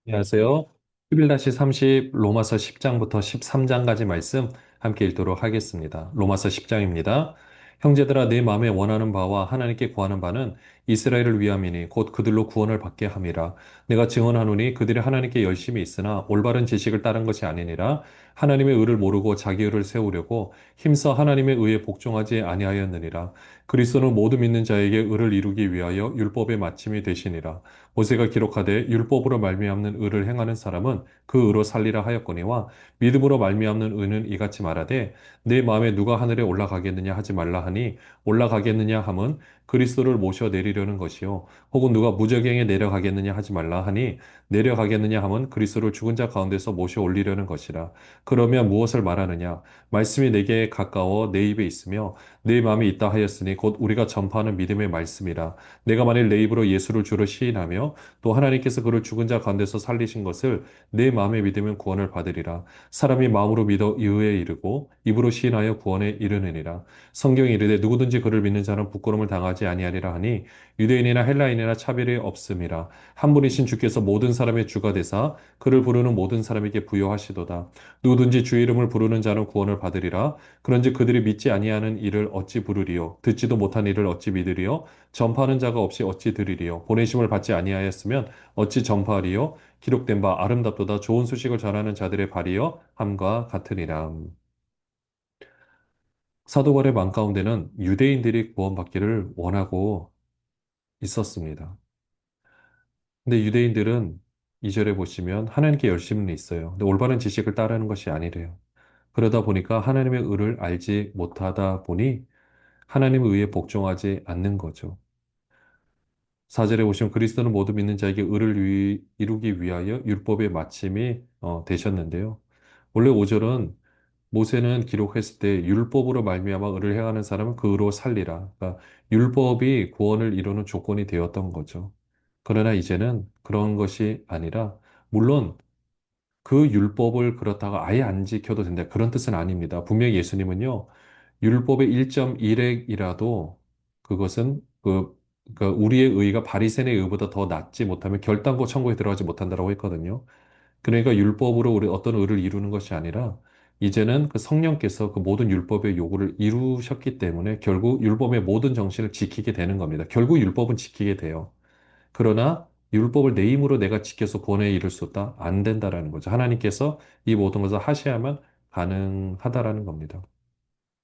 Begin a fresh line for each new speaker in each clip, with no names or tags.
안녕하세요. 11-30 로마서 10장부터 13장까지 말씀 함께 읽도록 하겠습니다. 로마서 10장입니다. 형제들아 내 마음에 원하는 바와 하나님께 구하는 바는 이스라엘을 위함이니 곧 그들로 구원을 받게 함이라. 내가 증언하노니 그들이 하나님께 열심히 있으나 올바른 지식을 따른 것이 아니니라. 하나님의 의를 모르고 자기 의를 세우려고 힘써 하나님의 의에 복종하지 아니하였느니라. 그리스도는 모두 믿는 자에게 의를 이루기 위하여 율법의 마침이 되시니라. 모세가 기록하되 율법으로 말미암는 의를 행하는 사람은 그 의로 살리라 하였거니와 믿음으로 말미암는 의는 이같이 말하되 내 마음에 누가 하늘에 올라가겠느냐 하지 말라 하니 올라가겠느냐 함은 그리스도를 모셔 내리려는 것이요 혹은 누가 무저갱에 내려가겠느냐 하지 말라 하니 내려가겠느냐 함은 그리스도를 죽은 자 가운데서 모셔 올리려는 것이라. 그러면 무엇을 말하느냐? 말씀이 내게 가까워 내 입에 있으며 내 마음에 있다 하였으니 곧 우리가 전파하는 믿음의 말씀이라. 내가 만일 내 입으로 예수를 주로 시인하며 또 하나님께서 그를 죽은 자 가운데서 살리신 것을 내 마음에 믿으면 구원을 받으리라. 사람이 마음으로 믿어 의에 이르고 입으로 시인하여 구원에 이르느니라. 성경이 이르되 누구든지 그를 믿는 자는 부끄러움을 당하지 아니하리라 하니 유대인이나 헬라인이나 차별이 없음이라. 한 분이신 주께서 모든 사람의 주가 되사 그를 부르는 모든 사람에게 부여하시도다. 누구든지 주 이름을 부르는 자는 구원을 받으리라. 그런즉 그들이 믿지 아니하는 이를 어찌 부르리요? 듣지도 못한 이를 어찌 믿으리요? 전파하는 자가 없이 어찌 들으리요? 보내심을 받지 아니하였으면 어찌 전파하리요? 기록된 바 아름답도다 좋은 소식을 전하는 자들의 발이여 함과 같으니라. 사도벌의 망 가운데는 유대인들이 구원받기를 원하고 있었습니다. 근데 유대인들은 2절에 보시면 하나님께 열심은 있어요. 근데 올바른 지식을 따르는 것이 아니래요. 그러다 보니까 하나님의 의를 알지 못하다 보니 하나님의 의에 복종하지 않는 거죠. 4절에 보시면 그리스도는 모두 믿는 자에게 의를 이루기 위하여 율법의 마침이 되셨는데요. 원래 5절은 모세는 기록했을 때 율법으로 말미암아 의를 행하는 사람은 그 의로 살리라. 그러니까 율법이 구원을 이루는 조건이 되었던 거죠. 그러나 이제는 그런 것이 아니라 물론 그 율법을 그렇다가 아예 안 지켜도 된다. 그런 뜻은 아닙니다. 분명히 예수님은요. 율법의 1.1핵이라도 그것은 그러니까 우리의 의가 바리새인의 의보다 더 낫지 못하면 결단코 천국에 들어가지 못한다라고 했거든요. 그러니까 율법으로 우리 어떤 의를 이루는 것이 아니라 이제는 그 성령께서 그 모든 율법의 요구를 이루셨기 때문에 결국 율법의 모든 정신을 지키게 되는 겁니다. 결국 율법은 지키게 돼요. 그러나 율법을 내 힘으로 내가 지켜서 구원에 이를 수 없다? 안 된다라는 거죠. 하나님께서 이 모든 것을 하셔야만 가능하다라는 겁니다.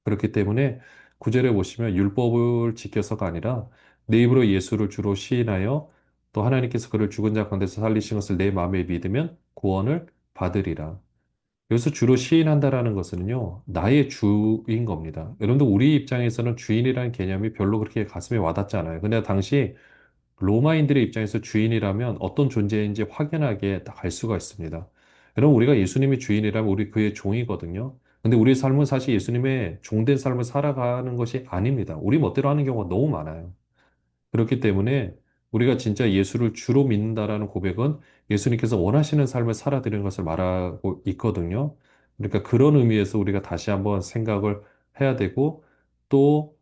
그렇기 때문에 구절에 보시면 율법을 지켜서가 아니라 내 입으로 예수를 주로 시인하여 또 하나님께서 그를 죽은 자 가운데서 살리신 것을 내 마음에 믿으면 구원을 받으리라. 여기서 주로 시인한다라는 것은요, 나의 주인 겁니다. 여러분들 우리 입장에서는 주인이라는 개념이 별로 그렇게 가슴에 와닿지 않아요. 근데 당시 로마인들의 입장에서 주인이라면 어떤 존재인지 확연하게 딱 알 수가 있습니다. 여러분, 우리가 예수님이 주인이라면 우리 그의 종이거든요. 근데 우리의 삶은 사실 예수님의 종된 삶을 살아가는 것이 아닙니다. 우리 멋대로 하는 경우가 너무 많아요. 그렇기 때문에 우리가 진짜 예수를 주로 믿는다라는 고백은 예수님께서 원하시는 삶을 살아드리는 것을 말하고 있거든요. 그러니까 그런 의미에서 우리가 다시 한번 생각을 해야 되고 또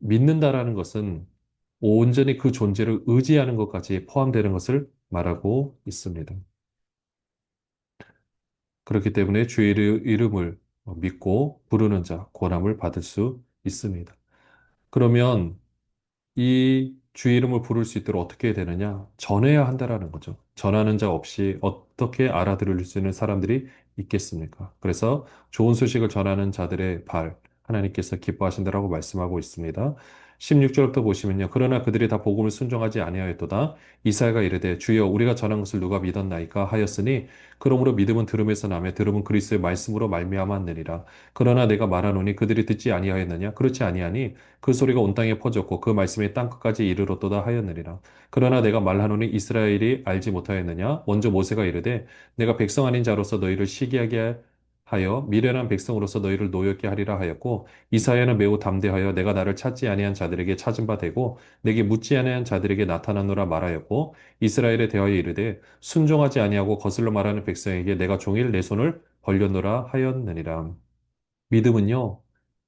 믿는다라는 것은 온전히 그 존재를 의지하는 것까지 포함되는 것을 말하고 있습니다. 그렇기 때문에 주의 이름을 믿고 부르는 자, 권함을 받을 수 있습니다. 그러면 이 주의 이름을 부를 수 있도록 어떻게 해야 되느냐? 전해야 한다라는 거죠. 전하는 자 없이 어떻게 알아들을 수 있는 사람들이 있겠습니까? 그래서 좋은 소식을 전하는 자들의 발, 하나님께서 기뻐하신다라고 말씀하고 있습니다. 16절부터 보시면요. 그러나 그들이 다 복음을 순종하지 아니하였도다. 이사야가 이르되 주여 우리가 전한 것을 누가 믿었나이까 하였으니 그러므로 믿음은 들음에서 나며 들음은 그리스도의 말씀으로 말미암았느니라. 그러나 내가 말하노니 그들이 듣지 아니하였느냐? 그렇지 아니하니 그 소리가 온 땅에 퍼졌고 그 말씀이 땅 끝까지 이르렀도다 하였느니라. 그러나 내가 말하노니 이스라엘이 알지 못하였느냐? 먼저 모세가 이르되 내가 백성 아닌 자로서 너희를 시기하게 하여 미련한 백성으로서 너희를 노엽게 하리라 하였고 이사야는 매우 담대하여 내가 나를 찾지 아니한 자들에게 찾은 바 되고 내게 묻지 아니한 자들에게 나타나노라 말하였고 이스라엘에 대하여 이르되 순종하지 아니하고 거슬러 말하는 백성에게 내가 종일 내 손을 벌렸노라 하였느니라. 믿음은요,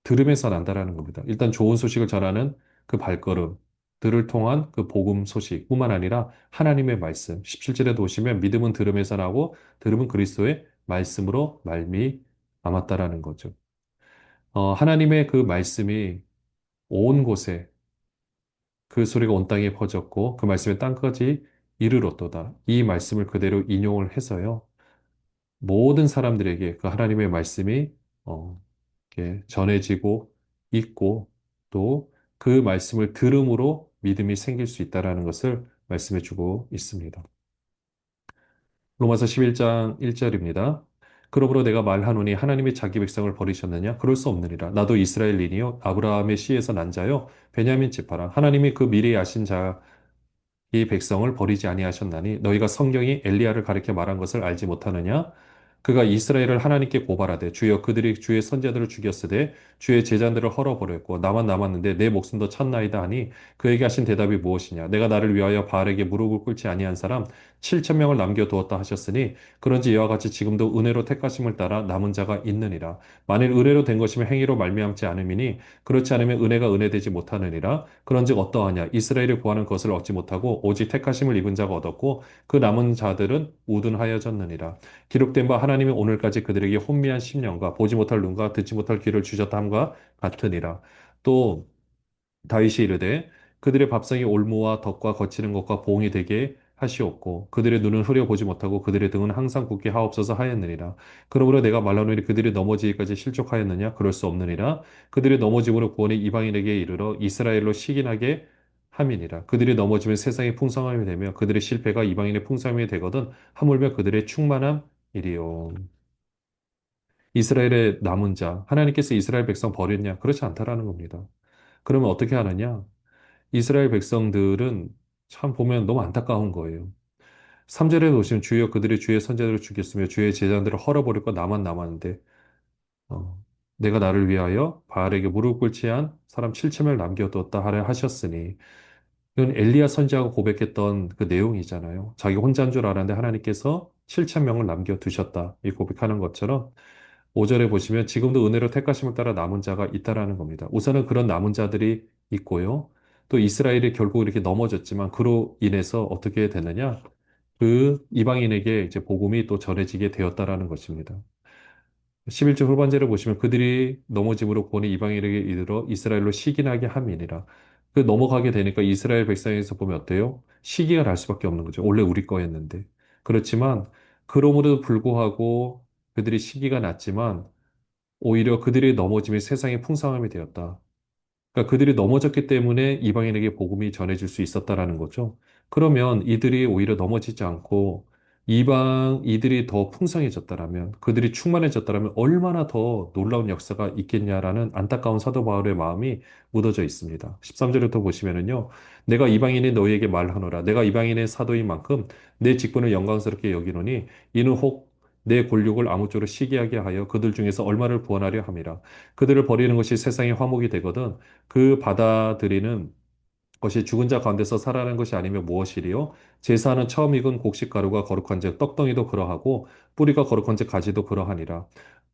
들음에서 난다라는 겁니다. 일단 좋은 소식을 전하는 그 발걸음. 들을 통한 그 복음 소식뿐만 아니라 하나님의 말씀. 17절에도 보시면 믿음은 들음에서 나고 들음은 그리스도의 말씀으로 말미암았다라는 거죠. 하나님의 그 말씀이 온 곳에 그 소리가 온 땅에 퍼졌고 그 말씀이 땅까지 이르렀도다. 이 말씀을 그대로 인용을 해서요. 모든 사람들에게 그 하나님의 말씀이 어, 이렇게 전해지고 있고 또 그 말씀을 들음으로 믿음이 생길 수 있다라는 것을 말씀해 주고 있습니다. 로마서 11장 1절입니다. 그러므로 내가 말하노니 하나님이 자기 백성을 버리셨느냐? 그럴 수 없느니라. 나도 이스라엘인이요 아브라함의 씨에서 난 자요 베냐민 지파라. 하나님이 그 미래에 아신 자 이 백성을 버리지 아니하셨나니 너희가 성경이 엘리야를 가리켜 말한 것을 알지 못하느냐? 그가 이스라엘을 하나님께 고발하되 주여 그들이 주의 선자들을 죽였으되 주의 제자들을 헐어버렸고 나만 남았는데 내 목숨도 찼나이다 하니 그에게 하신 대답이 무엇이냐? 내가 나를 위하여 바알에게 무릎을 꿇지 아니한 사람 7천 명을 남겨두었다 하셨으니 그런지 이와 같이 지금도 은혜로 택하심을 따라 남은 자가 있느니라. 만일 은혜로 된 것이면 행위로 말미암지 않음이니 그렇지 않으면 은혜가 은혜되지 못하느니라. 그런즉 어떠하냐? 이스라엘이 구하는 것을 얻지 못하고 오직 택하심을 입은 자가 얻었고 그 남은 자들은 우둔하여졌느니라. 기록된 바 하나님이 오늘까지 그들에게 혼미한 심령과 보지 못할 눈과 듣지 못할 귀를 주셨다 함과 같으니라. 또 다윗이 이르되 그들의 밥상이 올무와 덕과 거치는 것과 봉이 되게 하시옵고 그들의 눈은 흐려보지 못하고 그들의 등은 항상 굳게 하옵소서 하였느니라. 그러므로 내가 말하노니 그들이 넘어지기까지 실족하였느냐? 그럴 수 없느니라. 그들의 넘어짐으로 구원이 이방인에게 이르러 이스라엘로 시긴하게 함이니라. 그들이 넘어지면 세상의 풍성함이 되며 그들의 실패가 이방인의 풍성함이 되거든 하물며 그들의 충만함이리요. 이스라엘의 남은 자, 하나님께서 이스라엘 백성 버렸냐? 그렇지 않다라는 겁니다. 그러면 어떻게 하느냐? 이스라엘 백성들은 참 보면 너무 안타까운 거예요. 3절에 보시면 주여 그들이 주의 선자들을 죽였으며 주의 제자들을 헐어버리고 나만 남았는데 어, 내가 나를 위하여 바알에게 무릎 꿇지 한 사람 7천명을 남겨두었다 하려 하셨으니 이건 엘리야 선지자가 고백했던 그 내용이잖아요. 자기 혼자인 줄 알았는데 하나님께서 7천명을 남겨두셨다. 이 고백하는 것처럼 5절에 보시면 지금도 은혜로 택하심을 따라 남은 자가 있다라는 겁니다. 우선은 그런 남은 자들이 있고요. 또 이스라엘이 결국 이렇게 넘어졌지만 그로 인해서 어떻게 되느냐? 그 이방인에게 이제 복음이 또 전해지게 되었다라는 것입니다. 11절 후반절을 보시면 그들이 넘어짐으로 본이 이방인에게 이르러 이스라엘로 시기나게 함이니라. 그 넘어가게 되니까 이스라엘 백성에서 보면 어때요? 시기가 날 수밖에 없는 거죠. 원래 우리 거였는데. 그렇지만 그럼에도 불구하고 그들이 시기가 났지만 오히려 그들이 넘어짐이 세상의 풍성함이 되었다. 그러니까 그들이 넘어졌기 때문에 이방인에게 복음이 전해질 수 있었다라는 거죠. 그러면 이들이 오히려 넘어지지 않고 이들이 더 풍성해졌다라면, 그들이 충만해졌다라면 얼마나 더 놀라운 역사가 있겠냐라는 안타까운 사도 바울의 마음이 묻어져 있습니다. 13절부터 보시면은요, 내가 이방인이 너희에게 말하노라. 내가 이방인의 사도인 만큼 내 직분을 영광스럽게 여기노니 이는 혹 내 골육을 아무쪼록 시기하게 하여 그들 중에서 얼마를 구원하려 함이라. 그들을 버리는 것이 세상의 화목이 되거든 그 받아들이는 것이 죽은 자 가운데서 살아나는 것이 아니면 무엇이리요? 제사하는 처음 익은 곡식 가루가 거룩한즉 떡덩이도 그러하고 뿌리가 거룩한즉 가지도 그러하니라.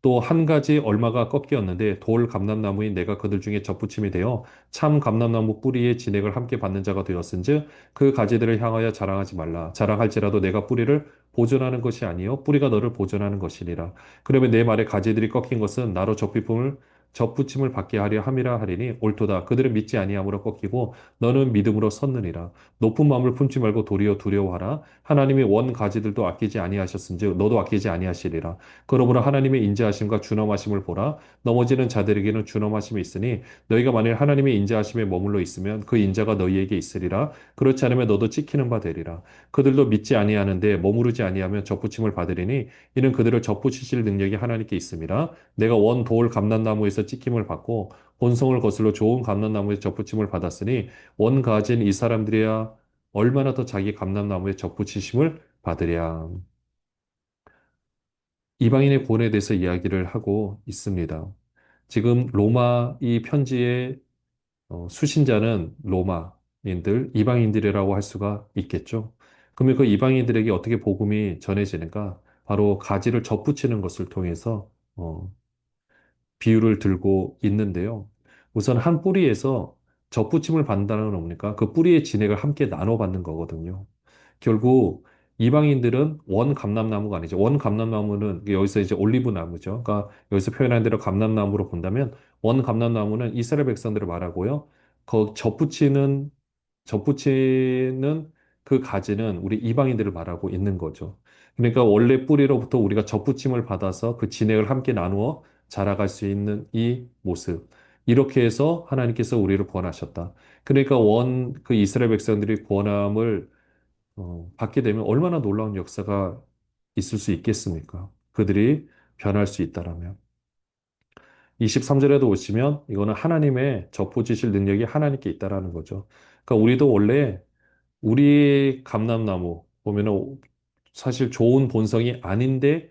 또 한 가지 얼마가 꺾이었는데 돌 감람나무인 내가 그들 중에 접붙임이 되어 참 감람나무 뿌리의 진액을 함께 받는 자가 되었은즉 그 가지들을 향하여 자랑하지 말라. 자랑할지라도 내가 뿌리를 보존하는 것이 아니요 뿌리가 너를 보존하는 것이니라. 그러면 내 말에 가지들이 꺾인 것은 나로 접붙임을 받게 하려 함이라 하리니 옳도다. 그들은 믿지 아니함으로 꺾이고 너는 믿음으로 섰느니라. 높은 마음을 품지 말고 도리어 두려워하라. 하나님이 원 가지들도 아끼지 아니하셨은즉 너도 아끼지 아니하시리라. 그러므로 하나님의 인자하심과 준엄하심을 보라. 넘어지는 자들에게는 준엄하심이 있으니 너희가 만일 하나님의 인자하심에 머물러 있으면 그 인자가 너희에게 있으리라. 그렇지 않으면 너도 찍히는 바 되리라. 그들도 믿지 아니하는데 머무르지 아니하면 접붙임을 받으리니 이는 그들을 접붙이실 능력이 하나님께 있음이라. 내가 원 돌 감람나무에서 찍힘을 받고 본성을 거슬러 좋은 감람나무에 접붙임을 받았으니 원 가진 이 사람들이야 얼마나 더 자기 감람나무에 접붙이심을 받으랴. 이방인의 구원에 대해서 이야기를 하고 있습니다. 지금 로마 이 편지의 수신자는 로마인들, 이방인들이라고 할 수가 있겠죠. 그러면 그 이방인들에게 어떻게 복음이 전해지는가? 바로 가지를 접붙이는 것을 통해서 비유를 들고 있는데요. 우선 한 뿌리에서 접붙임을 받는다는 건 뭡니까? 그 뿌리의 진액을 함께 나눠 받는 거거든요. 결국 이방인들은 원 감람나무가 아니죠. 원 감람나무는 여기서 이제 올리브 나무죠. 그러니까 여기서 표현한 대로 감람나무로 본다면 원 감람나무는 이스라엘 백성들을 말하고요. 그 접붙이는 그 가지는 우리 이방인들을 말하고 있는 거죠. 그러니까 원래 뿌리로부터 우리가 접붙임을 받아서 그 진액을 함께 나누어 자라갈 수 있는 이 모습. 이렇게 해서 하나님께서 우리를 구원하셨다. 그러니까 그 이스라엘 백성들이 구원함을 받게 되면 얼마나 놀라운 역사가 있을 수 있겠습니까? 그들이 변할 수 있다라면. 23절에도 오시면 이거는 하나님의 덮어주실 능력이 하나님께 있다라는 거죠. 그러니까 우리도 원래 우리 감람나무 보면은 사실 좋은 본성이 아닌데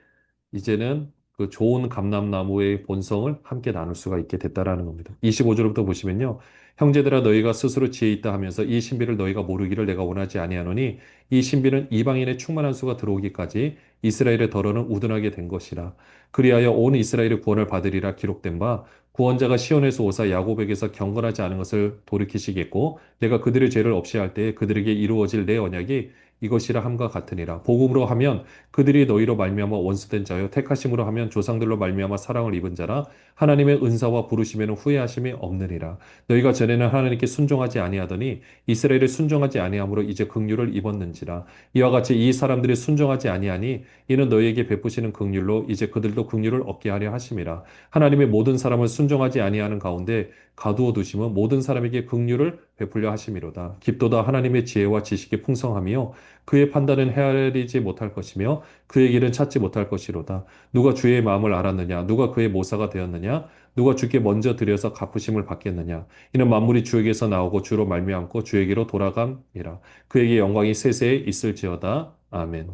이제는 그 좋은 감람나무의 본성을 함께 나눌 수가 있게 됐다라는 겁니다. 25절부터 보시면요. 형제들아 너희가 스스로 지혜 있다 하면서 이 신비를 너희가 모르기를 내가 원하지 아니하노니 이 신비는 이방인의 충만한 수가 들어오기까지 이스라엘의 덜어는 우둔하게 된 것이라. 그리하여 온 이스라엘의 구원을 받으리라 기록된 바 구원자가 시온에서 오사 야곱에게서 경건하지 않은 것을 돌이키시겠고 내가 그들의 죄를 없이 할 때에 그들에게 이루어질 내 언약이 이것이라 함과 같으니라. 복음으로 하면 그들이 너희로 말미암아 원수된 자요 택하심으로 하면 조상들로 말미암아 사랑을 입은 자라 하나님의 은사와 부르심에는 후회하심이 없느니라. 너희가 전에는 하나님께 순종하지 아니하더니 이스라엘에 순종하지 아니함으로 이제 긍휼을 입었는지라. 이와 같이 이 사람들이 순종하지 아니하니 이는 너희에게 베푸시는 긍휼로 이제 그들도 긍휼을 얻게 하려 하심이라. 하나님의 모든 사람을 순종하지 아니하는 가운데 가두어 두심은 모든 사람에게 긍휼을 베풀려 하심이로다. 깊도다 하나님의 지혜와 지식이 풍성하며 그의 판단은 헤아리지 못할 것이며 그의 길은 찾지 못할 것이로다. 누가 주의 마음을 알았느냐? 누가 그의 모사가 되었느냐? 누가 주께 먼저 들여서 갚으심을 받겠느냐? 이는 만물이 주에게서 나오고 주로 말미암고 주에게로 돌아감이라. 그에게 영광이 세세에 있을지어다. 아멘.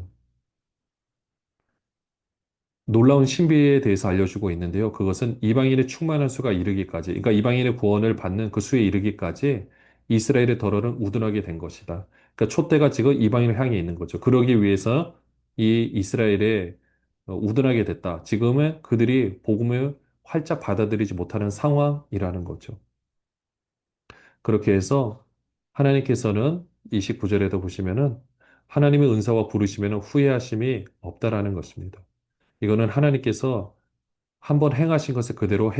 놀라운 신비에 대해서 알려주고 있는데요. 그것은 이방인의 충만한 수가 이르기까지, 그러니까 이방인의 구원을 받는 그 수에 이르기까지 이스라엘의 덜어는 우둔하게 된 것이다. 그러니까 촛대가 지금 이방인을 향해 있는 거죠. 그러기 위해서 이 이스라엘에 우둔하게 됐다. 지금은 그들이 복음을 활짝 받아들이지 못하는 상황이라는 거죠. 그렇게 해서 하나님께서는 29절에도 보시면은 하나님의 은사와 부르시면은 후회하심이 없다라는 것입니다. 이거는 하나님께서 한번 행하신 것을 그대로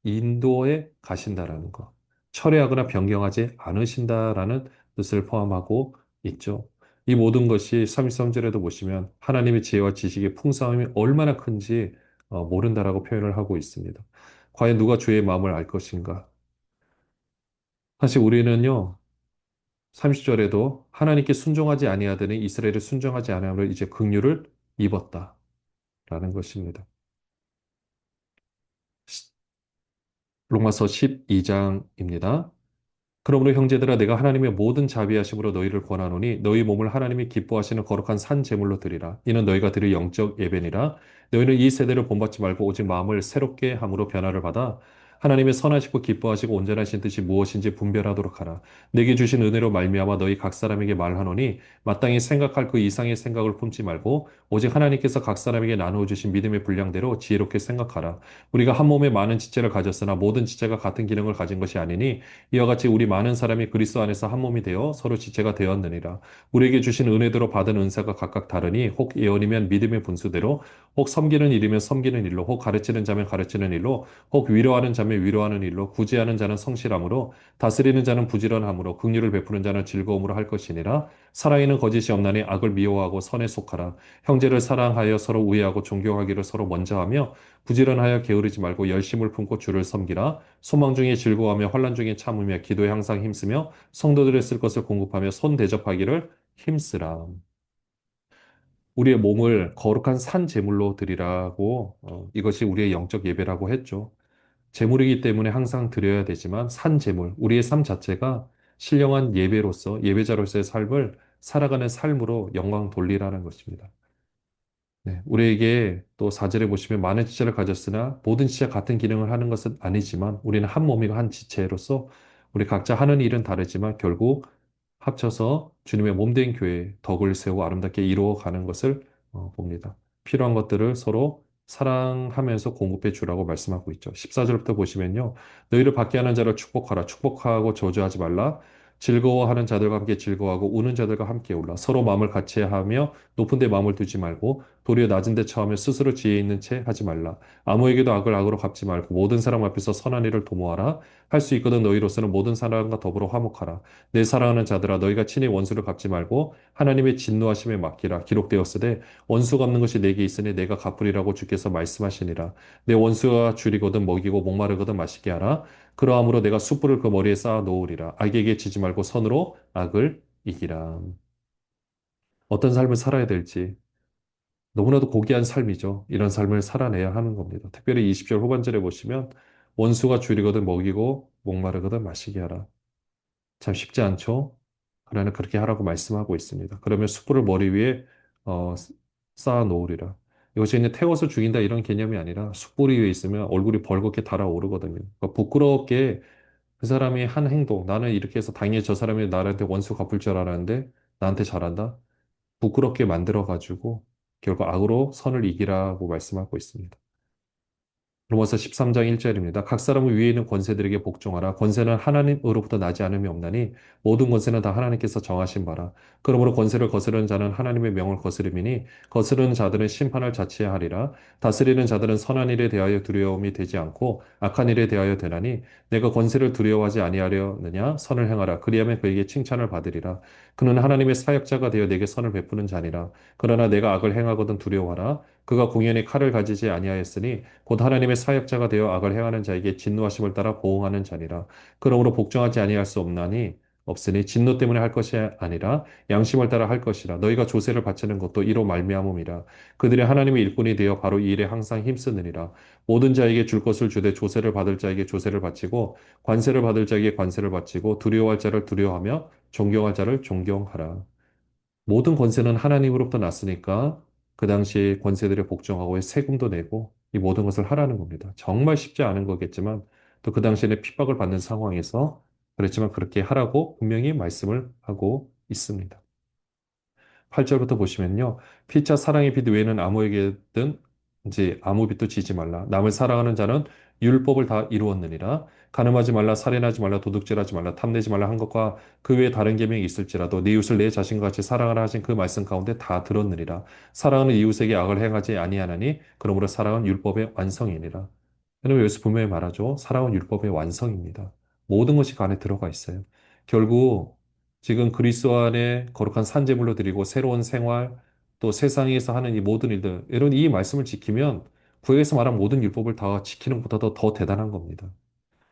인도해 가신다라는 것. 철회하거나 변경하지 않으신다라는 뜻을 포함하고 있죠. 이 모든 것이 33절에도 보시면 하나님의 지혜와 지식의 풍성함이 얼마나 큰지 모른다라고 표현을 하고 있습니다. 과연 누가 주의 마음을 알 것인가? 사실 우리는요, 30절에도 하나님께 순종하지 아니하더니 이스라엘을 순종하지 아니하므로 이제 긍휼을 입었다라는 것입니다. 로마서 12장입니다. 그러므로 형제들아 내가 하나님의 모든 자비하심으로 너희를 권하노니 너희 몸을 하나님이 기뻐하시는 거룩한 산 제물로 드리라. 이는 너희가 드릴 영적 예배니라. 너희는 이 세대를 본받지 말고 오직 마음을 새롭게 함으로 변화를 받아 하나님의 선하시고 기뻐하시고 온전하신 뜻이 무엇인지 분별하도록 하라. 내게 주신 은혜로 말미암아 너희 각 사람에게 말하노니 마땅히 생각할 그 이상의 생각을 품지 말고 오직 하나님께서 각 사람에게 나누어 주신 믿음의 분량대로 지혜롭게 생각하라. 우리가 한 몸에 많은 지체를 가졌으나 모든 지체가 같은 기능을 가진 것이 아니니 이와 같이 우리 많은 사람이 그리스도 안에서 한 몸이 되어 서로 지체가 되었느니라. 우리에게 주신 은혜대로 받은 은사가 각각 다르니 혹 예언이면 믿음의 분수대로 혹 섬기는 일이면 섬기는 일로 혹 가르치는 자면 가르치는 일로 혹 위로하는 자면 위로하는 일로 구제하는 자는 성실함으로 다스리는 자는 부지런함으로 긍휼을 베푸는 자는 즐거움으로 할 것이니라. 사랑에는 거짓이 없나니 악을 미워하고 선에 속하라. 형제를 사랑하여 서로 우애하고 존경하기를 서로 먼저 하며 부지런하여 게으르지 말고 열심을 품고 주를 섬기라. 소망 중에 즐거워하며 환난 중에 참으며 기도에 항상 힘쓰며 성도들의 쓸 것을 공급하며 손 대접하기를 힘쓰라. 우리의 몸을 거룩한 산 제물로 드리라고 이것이 우리의 영적 예배라고 했죠. 제물이기 때문에 항상 드려야 되지만 산 제물, 우리의 삶 자체가 신령한 예배로서 예배자로서의 삶을 살아가는 삶으로 영광 돌리라는 것입니다. 네, 우리에게 또 사절에 보시면 많은 지체를 가졌으나 모든 지체가 같은 기능을 하는 것은 아니지만 우리는 한 몸이고 한 지체로서 우리 각자 하는 일은 다르지만 결국 합쳐서 주님의 몸된 교회 덕을 세우고 아름답게 이루어가는 것을 봅니다. 필요한 것들을 서로 사랑하면서 공급해 주라고 말씀하고 있죠. 14절부터 보시면요. 너희를 밖에 하는 자를 축복하라. 축복하고 저주하지 말라. 즐거워하는 자들과 함께 즐거워하고 우는 자들과 함께 울라. 서로 마음을 같이 하며 높은 데 마음을 두지 말고 도리어 낮은 데 처하며 스스로 지혜 있는 채 하지 말라. 아무에게도 악을 악으로 갚지 말고 모든 사람 앞에서 선한 일을 도모하라. 할 수 있거든 너희로서는 모든 사람과 더불어 화목하라. 내 사랑하는 자들아 너희가 친히 원수를 갚지 말고 하나님의 진노하심에 맡기라. 기록되었으되 원수 갚는 것이 내게 있으니 내가 갚으리라고 주께서 말씀하시니라. 내 원수가 줄이거든 먹이고 목마르거든 마시게 하라. 그러함으로 내가 숯불을 그 머리에 쌓아 놓으리라. 악에게 지지 말고 선으로 악을 이기라. 어떤 삶을 살아야 될지 너무나도 고귀한 삶이죠. 이런 삶을 살아내야 하는 겁니다. 특별히 20절 후반절에 보시면 원수가 줄이거든 먹이고 목마르거든 마시게 하라. 참 쉽지 않죠? 그러나 그렇게 하라고 말씀하고 있습니다. 그러면 숯불을 머리 위에 어, 쌓아 놓으리라. 이것이 그냥 태워서 죽인다 이런 개념이 아니라 숯불이 위에 있으면 얼굴이 벌겋게 달아오르거든요. 그러니까 부끄럽게 그 사람이 한 행동, 나는 이렇게 해서 당연히 저 사람이 나한테 원수 갚을 줄 알았는데 나한테 잘한다? 부끄럽게 만들어가지고 결국 악으로 선을 이기라고 말씀하고 있습니다. 로마서 13장 1절입니다. 각 사람은 위에 있는 권세들에게 복종하라. 권세는 하나님으로부터 나지 않음이 없나니 모든 권세는 다 하나님께서 정하신 바라. 그러므로 권세를 거스르는 자는 하나님의 명을 거스름이니 거스르는 자들은 심판을 자취해야 하리라. 다스리는 자들은 선한 일에 대하여 두려움이 되지 않고 악한 일에 대하여 되나니 내가 권세를 두려워하지 아니하려느냐 선을 행하라. 그리하면 그에게 칭찬을 받으리라. 그는 하나님의 사역자가 되어 내게 선을 베푸는 자니라. 그러나 내가 악을 행하거든 두려워하라. 그가 공연히 칼을 가지지 아니하였으니 곧 하나님의 사역자가 되어 악을 행하는 자에게 진노하심을 따라 보응하는 자니라. 그러므로 복종하지 아니할 수 없나니 없으니 진노 때문에 할 것이 아니라 양심을 따라 할 것이라. 너희가 조세를 바치는 것도 이로 말미암음이라. 그들이 하나님의 일꾼이 되어 바로 이 일에 항상 힘쓰느니라. 모든 자에게 줄 것을 주되 조세를 받을 자에게 조세를 바치고 관세를 받을 자에게 관세를 바치고 두려워할 자를 두려워하며 존경할 자를 존경하라. 모든 권세는 하나님으로부터 났으니까 그 당시 권세들에 복종하고 세금도 내고 이 모든 것을 하라는 겁니다. 정말 쉽지 않은 거겠지만 또 그 당시에는 핍박을 받는 상황에서 그렇지만 그렇게 하라고 분명히 말씀을 하고 있습니다. 8절부터 보시면요. 피차 사랑의 빛 외에는 아무에게든 이제 아무 빛도 지지 말라. 남을 사랑하는 자는 율법을 다 이루었느니라. 간음하지 말라, 살인하지 말라, 도둑질하지 말라, 탐내지 말라 한 것과 그 외에 다른 계명이 있을지라도 네 이웃을 내 자신과 같이 사랑하라 하신 그 말씀 가운데 다 들었느니라. 사랑은 이웃에게 악을 행하지 아니하나니 그러므로 사랑은 율법의 완성이니라. 여러분 여기서 분명히 말하죠. 사랑은 율법의 완성입니다. 모든 것이 그 안에 들어가 있어요. 결국 지금 그리스도 안에 거룩한 산제물로 드리고 새로운 생활, 또 세상에서 하는 이 모든 일들, 여러분 이 말씀을 지키면 구약에서 말한 모든 율법을 다 지키는 것보다 더 대단한 겁니다.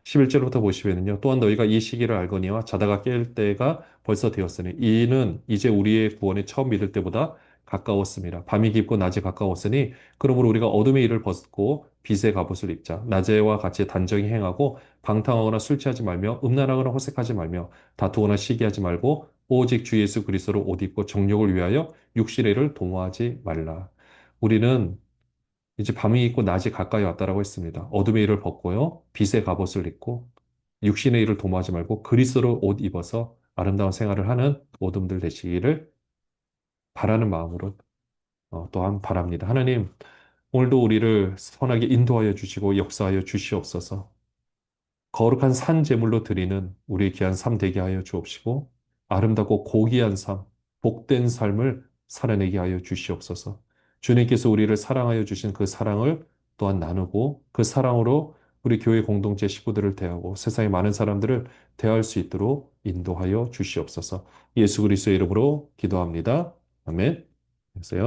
11절부터 보시면요. 또한 너희가 이 시기를 알거니와 자다가 깰 때가 벌써 되었으니 이는 이제 우리의 구원이 처음 믿을 때보다 가까웠습니다. 밤이 깊고 낮이 가까웠으니 그러므로 우리가 어둠의 일을 벗고 빛의 갑옷을 입자. 낮에와 같이 단정히 행하고 방탕하거나 술 취하지 말며 음란하거나 호색하지 말며 다투거나 시기하지 말고 오직 주 예수 그리스도로 옷 입고 정욕을 위하여 육신의 일을 도모하지 말라. 우리는 이제 밤이 있고 낮이 가까이 왔다라고 했습니다. 어둠의 일을 벗고요. 빛의 갑옷을 입고 육신의 일을 도모하지 말고 그리스도로 옷 입어서 아름다운 생활을 하는 모든들 되시기를 바라는 마음으로 또한 바랍니다. 하나님, 오늘도 우리를 선하게 인도하여 주시고 역사하여 주시옵소서. 거룩한 산 제물로 드리는 우리 귀한 삶 되게 하여 주옵시고 아름답고 고귀한 삶, 복된 삶을 살아내게 하여 주시옵소서. 주님께서 우리를 사랑하여 주신 그 사랑을 또한 나누고 그 사랑으로 우리 교회 공동체 식구들을 대하고 세상의 많은 사람들을 대할 수 있도록 인도하여 주시옵소서. 예수 그리스도의 이름으로 기도합니다. 아멘. 안녕하세요.